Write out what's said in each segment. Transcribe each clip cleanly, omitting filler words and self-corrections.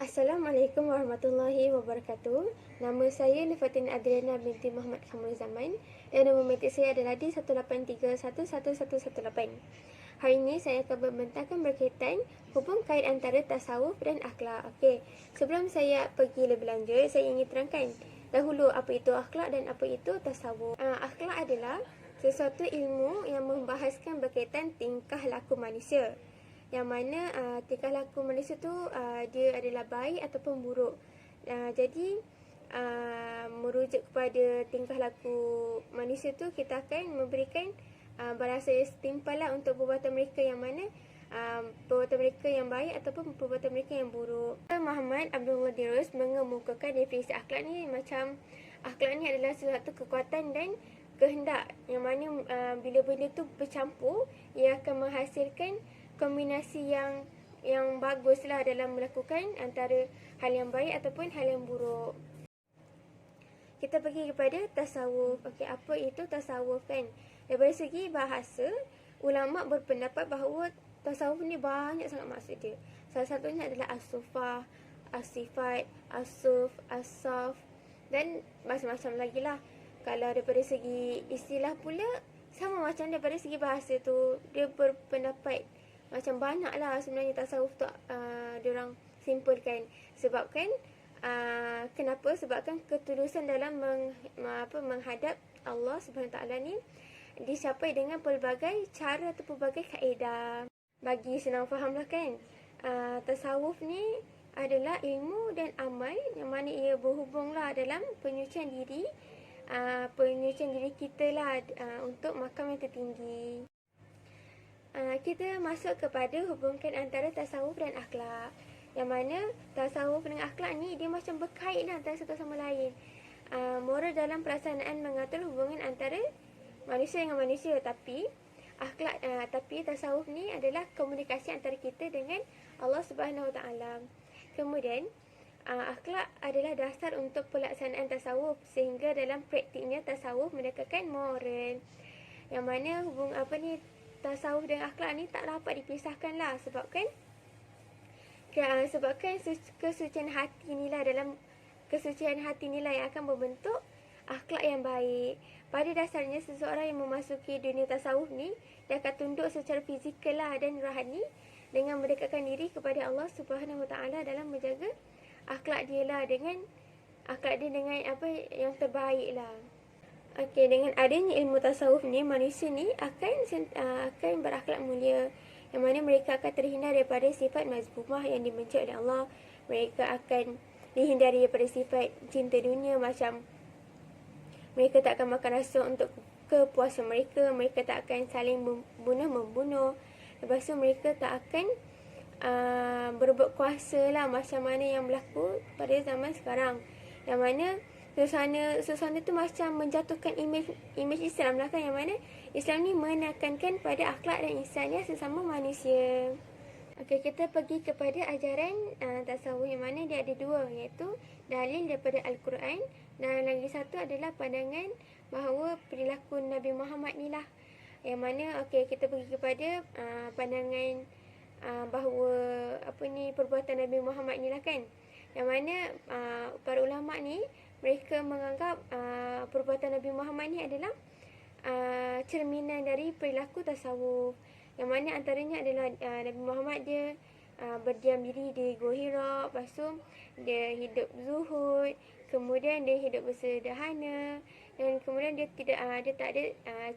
Assalamualaikum warahmatullahi wabarakatuh. Nama saya Nifatin Adriana binti Muhammad Khamul Zaman dan nombor metik saya adalah D183111118. Hari ini saya akan membentangkan berkaitan hubung kait antara tasawuf dan akhlak. Okey, sebelum saya pergi lebih lanjut, saya ingin terangkan dahulu apa itu akhlak dan apa itu tasawuf. Akhlak adalah sesuatu ilmu yang membahaskan berkaitan tingkah laku manusia, yang mana tingkah laku manusia tu dia adalah baik ataupun buruk. Jadi merujuk kepada tingkah laku manusia tu, kita akan memberikan balasan yang setimpal lah untuk perbuatan mereka, yang mana perbuatan mereka yang baik ataupun perbuatan mereka yang buruk. Muhammad Abdullah Dirus mengemukakan definisi akhlak ni macam, akhlak ni adalah sesuatu kekuatan dan kehendak, yang mana bila benda tu bercampur, ia akan menghasilkan kombinasi yang bagus lah dalam melakukan antara hal yang baik ataupun hal yang buruk. Kita pergi kepada tasawuf. Okey, apa itu tasawuf kan? Daripada segi bahasa, ulama berpendapat bahawa tasawuf ni banyak sangat maksud dia. Salah satunya adalah as-sufah, as-sifat, as-suf, as-saf dan macam-macam lagi lah. Kalau daripada segi istilah pula, sama macam daripada segi bahasa tu, dia berpendapat macam banyak lah sebenarnya tasawuf tu diorang simpulkan. Sebabkan kenapa? Sebabkan ketulusan dalam menghadap Allah Subhanahu Taala ni dicapai dengan pelbagai cara atau pelbagai kaedah. Bagi senang faham lah kan, tasawuf ni adalah ilmu dan amal yang mana ia berhubung lah dalam penyucian diri, kita lah untuk makam yang tertinggi. Kita masuk kepada hubungkan antara tasawuf dan akhlak, yang mana tasawuf dengan akhlak ni dia macam berkait lah antara satu sama lain. Moral dalam pelaksanaan mengatur hubungan antara manusia dengan manusia, tapi akhlak, tapi tasawuf ni adalah komunikasi antara kita dengan Allah Subhanahu Wa Taala. Kemudian akhlak adalah dasar untuk pelaksanaan tasawuf, sehingga dalam praktiknya tasawuf mendekatkan moral, yang mana tasawuf dan akhlak ni tak dapat dipisahkan lah, sebabkan kesucian hati ni lah, dalam kesucian hati ni lah yang akan membentuk akhlak yang baik. Pada dasarnya, seseorang yang memasuki dunia tasawuf ni, dia akan tunduk secara fizikal lah dan rohani dengan mendekatkan diri kepada Allah Subhanahu Wa Taala dalam menjaga akhlak dia lah, dengan akhlak dia dengan apa yang terbaik lah. Okey, dengan adanya ilmu tasawuf ni, manusia ni akan berakhlak mulia, yang mana mereka akan terhindar daripada sifat mazmumah yang dibenci oleh Allah. Mereka akan dihindari daripada sifat cinta dunia, macam mereka tak akan makan rasa untuk kepuasan mereka, mereka tak akan saling membunuh. Lepas tu mereka tak akan berbuat kuasa lah macam mana yang berlaku pada zaman sekarang, yang mana suasana tu macam menjatuhkan imej Islam lah kan, yang mana Islam ni menekankan pada akhlak dan ihsaniyah sesama manusia. Okey, kita pergi kepada ajaran tasawuf, yang mana dia ada dua, iaitu dalil daripada Al-Quran, dan lagi satu adalah pandangan bahawa perilaku Nabi Muhammad ni lah, yang mana kita pergi kepada pandangan bahawa perbuatan Nabi Muhammad ni lah kan, yang mana para ulama ni mereka menganggap perbuatan Nabi Muhammad ni adalah cerminan dari perilaku tasawuf, yang mana antaranya adalah Nabi Muhammad dia berdiam diri di Gua Hira, lepas tu dia hidup zuhud, kemudian dia hidup bersederhana, dan kemudian dia tak ada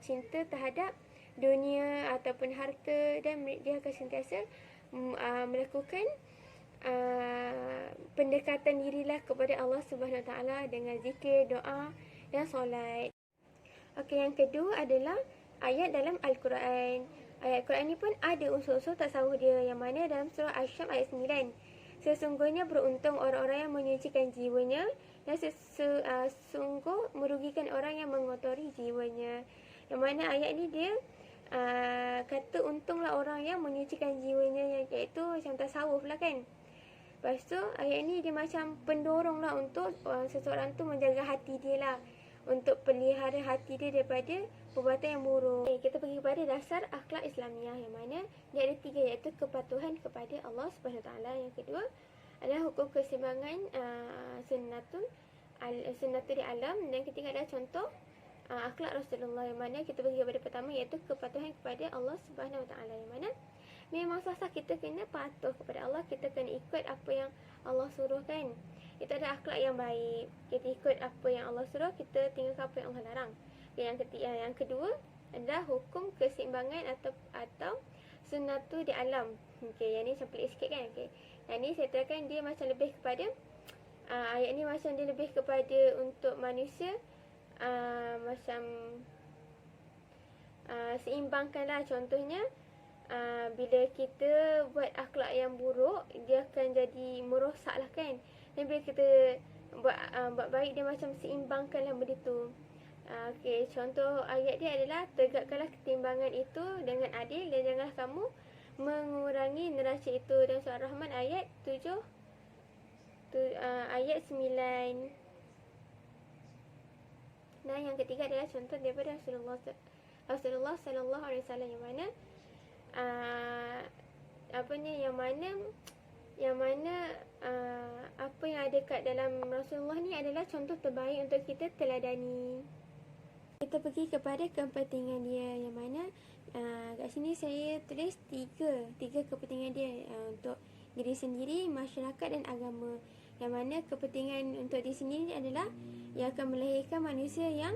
cinta terhadap dunia ataupun harta, dan dia akan sentiasa melakukan pendekatan dirilah kepada Allah Subhanahu Wa Taala dengan zikir, doa dan solat. Okey, yang kedua adalah ayat dalam Al-Quran. Ayat Quran ni pun ada unsur-unsur tasawuf dia, yang mana dalam surah Asy-Syams ayat 9, sesungguhnya beruntung orang-orang yang menyucikan jiwanya, dan sungguh merugikan orang yang mengotori jiwanya. Yang mana ayat ni dia kata untunglah orang yang menyucikan jiwanya, iaitu macam tasawuf lah kan. Lepas tu ayat ni dia macam pendorong lah untuk seseorang tu menjaga hati dia lah, untuk pelihara hati dia daripada perbuatan yang buruk. Kita pergi kepada dasar akhlak Islamiah, yang mana dia ada tiga, iaitu kepatuhan kepada Allah Subhanahu Taala. Yang kedua adalah hukum keseimbangan sunnatul di alam. Dan ketiga adalah contoh akhlak Rasulullah, yang mana kita bagi kepada pertama iaitu kepatuhan kepada Allah Subhanahu Wa Taala, yang mana memang sah kita kena patuh kepada Allah, kita kena ikut apa yang Allah suruh kan. Itu adalah akhlak yang baik. Kita ikut apa yang Allah suruh, kita tinggalkan apa yang Allah larang. Yang kedua adalah hukum keseimbangan atau sunnatul di alam. Okey, yang ni macam pelik sikit kan. Okey. Yang ni saya terangkan dia macam lebih kepada ayat ni macam dia lebih kepada untuk manusia macam seimbangkanlah. Contohnya bila kita buat akhlak yang buruk, dia akan jadi merosak lah kan. Dan bila kita buat baik, dia macam seimbangkanlah benda tu. Okey, contoh ayat dia adalah tegakkanlah ketimbangan itu dengan adil dan janganlah kamu mengurangi neraca itu. Dan surah Rahman ayat 7 ayat 9. Nah, yang ketiga adalah contoh daripada Rasulullah sallallahu alaihi wasallam, yang mana apa yang ada kat dalam Rasulullah ni adalah contoh terbaik untuk kita teladani. Kita pergi kepada kepentingan dia, yang mana kat sini saya tulis tiga kepentingan dia untuk diri sendiri, masyarakat dan agama. Yang mana kepentingan untuk diri sendiri adalah yang akan melahirkan manusia yang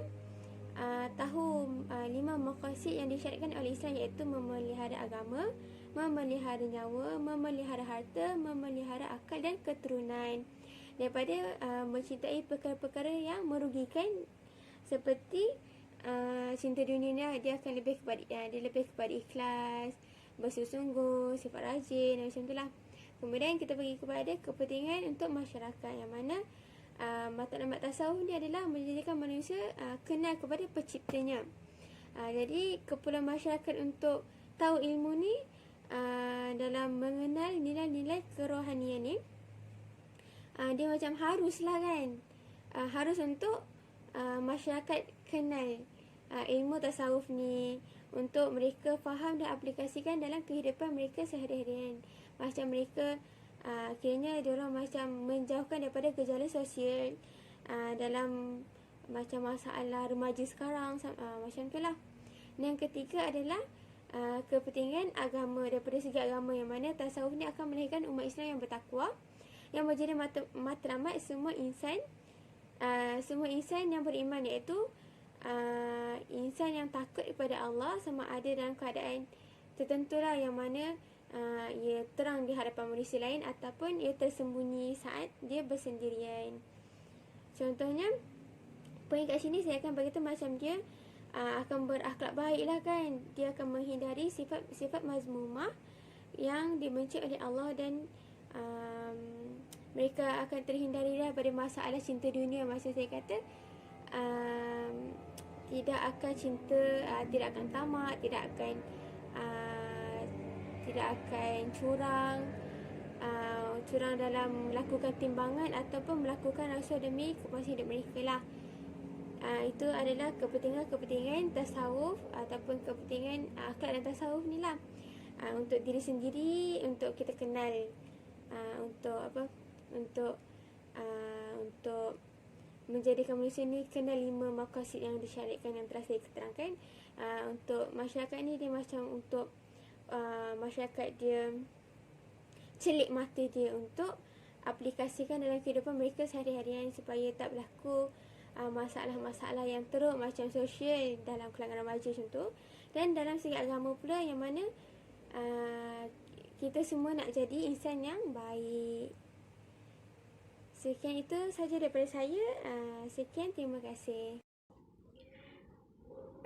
tahu 5 maqasid yang disyariatkan oleh Islam, iaitu memelihara agama, memelihara nyawa, memelihara harta, memelihara akal dan keturunan daripada mencintai perkara-perkara yang merugikan, seperti cinta dunia ni. Dia akan lebih kepada ikhlas, bersungguh-sungguh, sifat rajin, macam itulah. Kemudian kita pergi kepada kepentingan untuk masyarakat, yang mana matlamat tasawuf ni adalah menjadikan manusia kenal kepada penciptanya. Jadi keperluan masyarakat untuk tahu ilmu ni dalam mengenal nilai-nilai kerohanian ni, dia macam haruslah kan, harus untuk masyarakat kenal ilmu tasawuf ni, untuk mereka faham dan aplikasikan dalam kehidupan mereka sehari-harian. Macam mereka kiranya diorang macam menjauhkan daripada gejala sosial dalam macam masalah remaja sekarang, macam tu lah. Dan yang ketiga adalah kepentingan agama, daripada segi agama, yang mana tasawuf ni akan melahirkan umat Islam yang bertakwa, yang menjadi matlamat semua insan yang beriman, iaitu insan yang takut kepada Allah sama ada dalam keadaan tertentulah, yang mana ia terang di hadapan manusia lain ataupun ia tersembunyi saat dia bersendirian. Contohnya poin kat sini saya akan beritahu macam dia akan berakhlak baik lah kan. Dia akan menghindari sifat mazmumah yang dibenci oleh Allah, dan mereka akan terhindari daripada masalah cinta dunia. Maksud saya kata tidak akan cinta, tidak akan tamak, tidak akan curang dalam melakukan timbangan ataupun melakukan rasuah demi kepuasan hidup mereka lah. Itu adalah kepentingan tasawuf ataupun kepentingan akhlak dan tasawuf ni lah, untuk diri sendiri, untuk kita kenal, untuk menjadikan manusia ni kenal 5 maqasid yang disyariatkan yang telah saya keterangkan. Untuk masyarakat ni dia macam untuk masyarakat dia celik mata dia untuk aplikasikan dalam kehidupan mereka sehari-harian, supaya tak berlaku masalah-masalah yang teruk macam sosial dalam kalangan remaja macam tu. Dan dalam segi agama pula, yang mana kita semua nak jadi insan yang baik. Sekian itu saja daripada saya. Sekian, terima kasih.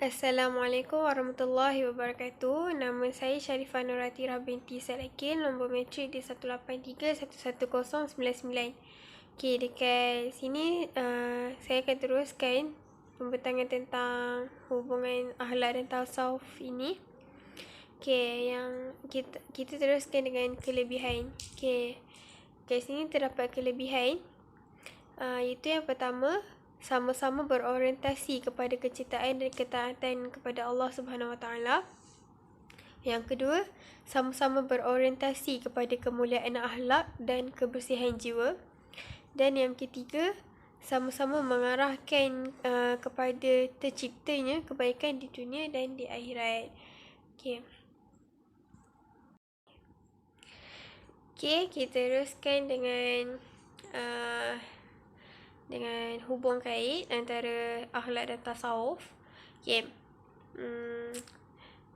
Assalamualaikum warahmatullahi wabarakatuh. Nama saya Sharifah Nuratirah binti Salakin. Nombor matrik di 183111099. Okey, dekat sini saya akan teruskan pembentangan tentang hubungan akhlak dan tasawuf ini. Okey, yang kita teruskan dengan kelebihan. Okey, kat sini terdapat kelebihan, iaitu yang pertama, sama-sama berorientasi kepada kecintaan dan ketaatan kepada Allah Subhanahu Wa Taala. Yang kedua, sama-sama berorientasi kepada kemuliaan akhlak dan kebersihan jiwa. Dan yang ketiga, sama-sama mengarahkan kepada terciptanya kebaikan di dunia dan di akhirat. Okey. Okey, kita teruskan dengan hubung kait antara akhlak dan tasawuf. Okey.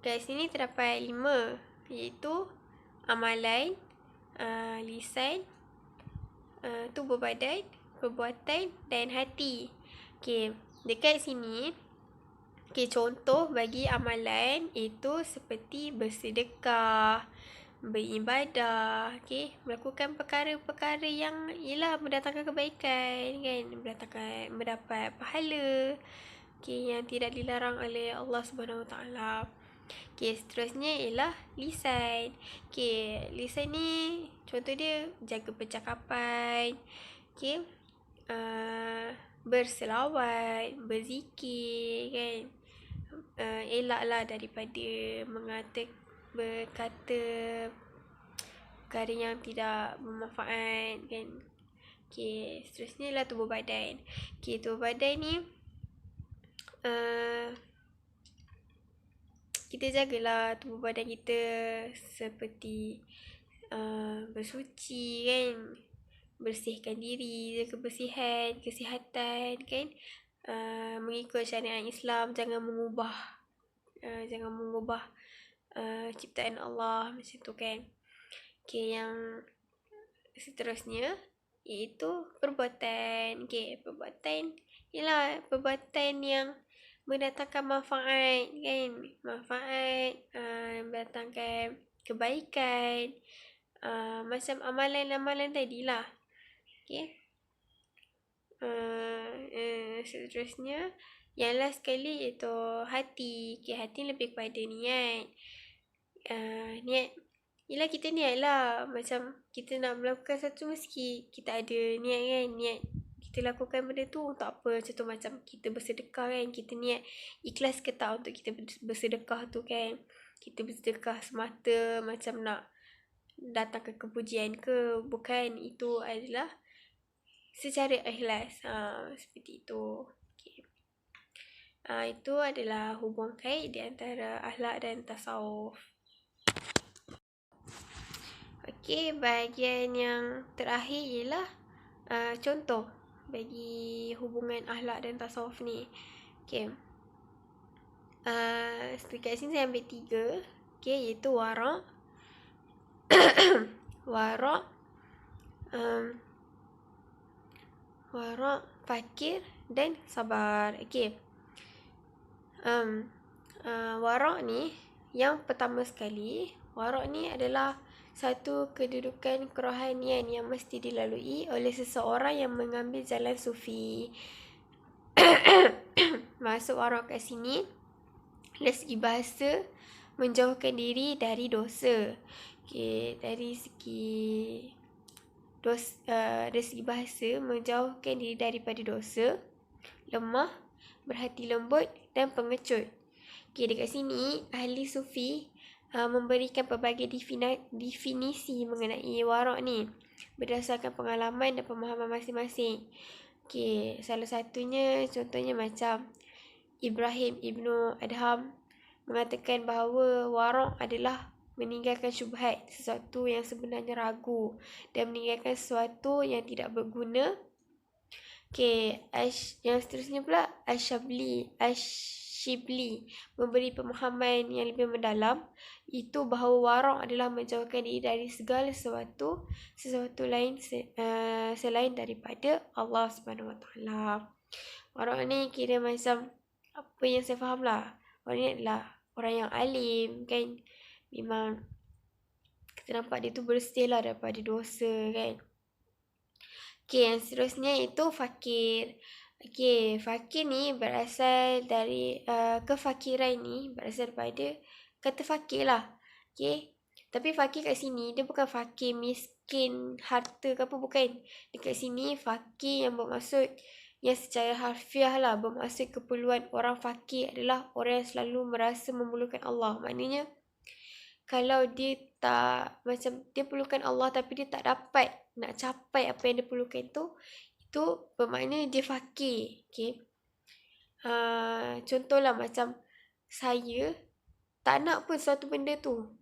Kat sini terdapat 5, iaitu amalan, lisan, tubuh badan, perbuatan dan hati. Okey, dekat sini, contoh bagi amalan itu seperti bersedekah, beribadah, melakukan perkara-perkara yang ialah mendatangkan kebaikan, kan, mendapat pahala, yang tidak dilarang oleh Allah Subhanahu Wa Taala. Seterusnya ialah lisan. Lisan ni contoh dia jaga percakapan, berselawat, berzikir, kan. Elaklah daripada berkata perkara yang tidak bermanfaat, kan. Seterusnya ialah tubuh badan. Tubuh badan ni kita jagalah tubuh badan kita seperti bersuci, kan, bersihkan diri, jaga kebersihan, kesihatan, kan, mengikut syariat Islam, jangan mengubah ciptaan Allah macam tu, kan. Yang seterusnya iaitu perbuatan. Perbuatan ialah perbuatan yang mendatangkan manfaat, kan, mendatangkan kebaikan, macam amalan-amalan tadilah. Seterusnya yang last sekali iaitu hati. Hati lebih kepada niat. Niat ialah kita niat lah, macam kita nak melakukan sesuatu mesti kita ada niat, kan. Niat kita lakukan benda tu untuk apa. Contoh macam kita bersedekah, kan, kita niat ikhlas ke tak untuk kita bersedekah tu, kan. Kita bersedekah semata macam nak datangkan kepujian ke, bukan. Itu adalah secara ikhlas. Seperti itu. Itu adalah hubung kait di antara akhlak dan tasawuf. Bahagian yang terakhir ialah contoh bagi hubungan akhlak dan tasawuf ni. Dekat sini saya ambil 3, iaitu wara', fakir dan sabar. Wara' ni, yang pertama sekali, wara' ni adalah satu kedudukan kerohanian yang mesti dilalui oleh seseorang yang mengambil jalan sufi. Maksud wara' kat sini, dari segi bahasa, menjauhkan diri dari dosa. Dari segi bahasa, menjauhkan diri daripada dosa, lemah, berhati lembut dan pengecut. Dekat sini, ahli sufi memberikan pelbagai definisi mengenai wara' ni berdasarkan pengalaman dan pemahaman masing-masing. Salah satunya, contohnya macam Ibrahim Ibnu Adham mengatakan bahawa wara' adalah meninggalkan syubhat, sesuatu yang sebenarnya ragu, dan meninggalkan sesuatu yang tidak berguna. Yang seterusnya pula Ash-Shibli memberi pemahaman yang lebih mendalam, itu bahawa wara' adalah menjauhkan diri dari segala sesuatu lain selain daripada Allah Subhanahu Wa Taala. Wara' ni kira macam apa yang saya faham lah, orang ni adalah orang yang alim, kan. Memang kita nampak dia tu bersih lah daripada dosa, kan. Yang seterusnya itu fakir. Fakir ni berasal dari kefakiran ni berasal daripada kata fakir lah. Tapi fakir kat sini dia bukan fakir miskin harta ke apa, bukan. Dekat sini fakir yang bermaksud, yang secara harfiah lah, bermaksud keperluan orang fakir adalah orang yang selalu merasa memerlukan Allah. Maknanya kalau dia tak, macam dia perlukan Allah tapi dia tak dapat nak capai apa yang dia perlukan tu, itu bermakna dia fakir. Okay. Contohlah macam saya tak nak pun suatu benda tu.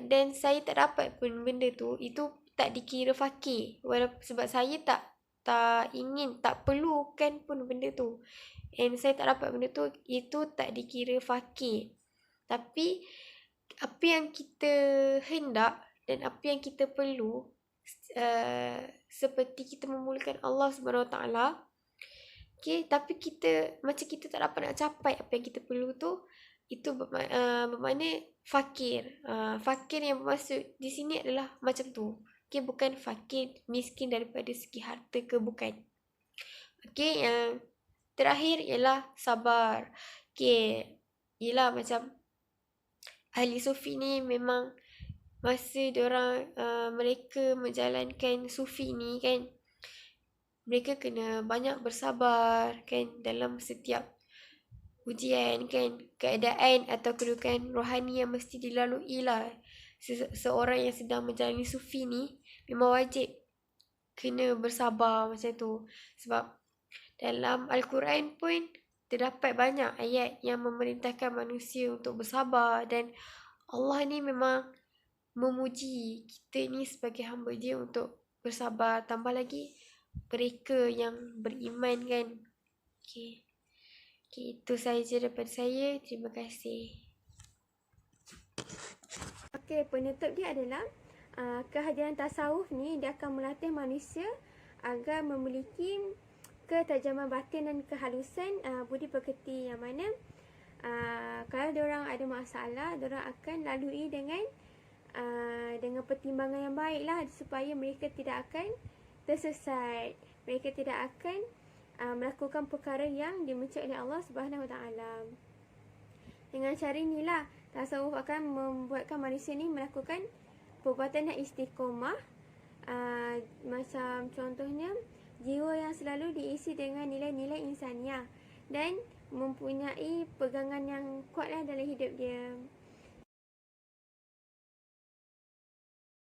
Dan saya tak dapat pun benda tu, itu tak dikira fakir. Walaupun sebab saya tak ingin, tak perlukan pun benda tu. And saya tak dapat benda tu, itu tak dikira fakir. Tapi apa yang kita hendak dan apa yang kita perlu, seperti kita memulakan Allah Subhanahu Wa Taala. Okay, tapi macam kita tak dapat nak capai apa yang kita perlu tu, itu bermakna fakir. Fakir yang bermaksud di sini adalah macam tu. Okay, bukan fakir miskin daripada segi harta ke, bukan. Okay, yang terakhir ialah sabar. Okay, ialah macam ahli sufi ni memang masa mereka menjalankan sufi ni kan, mereka kena banyak bersabar kan dalam setiap ujian kan, keadaan atau kedudukan rohani yang mesti dilalui lah. Seorang yang sedang menjalani sufi ni memang wajib kena bersabar macam tu. Sebab dalam Al-Quran pun terdapat banyak ayat yang memerintahkan manusia untuk bersabar, dan Allah ni memang memuji kita ni sebagai hamba dia untuk bersabar. Tambah lagi mereka yang beriman kan. Okay, itu sahaja daripada saya. Terima kasih. Okay, penutup dia adalah kehadiran tasawuf ni dia akan melatih manusia agar memiliki ketajaman batin dan kehalusan budi pekerti, yang mana kalau diorang ada masalah, diorang akan lalui dengan pertimbangan yang baik lah, supaya mereka tidak akan tersesat. Mereka tidak akan melakukan perkara yang dibenci oleh Allah Subhanahu Wa Taala. Dengan cara inilah tasawuf akan membuatkan manusia ni melakukan perbuatan yang istiqomah. Macam contohnya jiwa yang selalu diisi dengan nilai-nilai insaniah dan mempunyai pegangan yang kuatlah dalam hidup dia.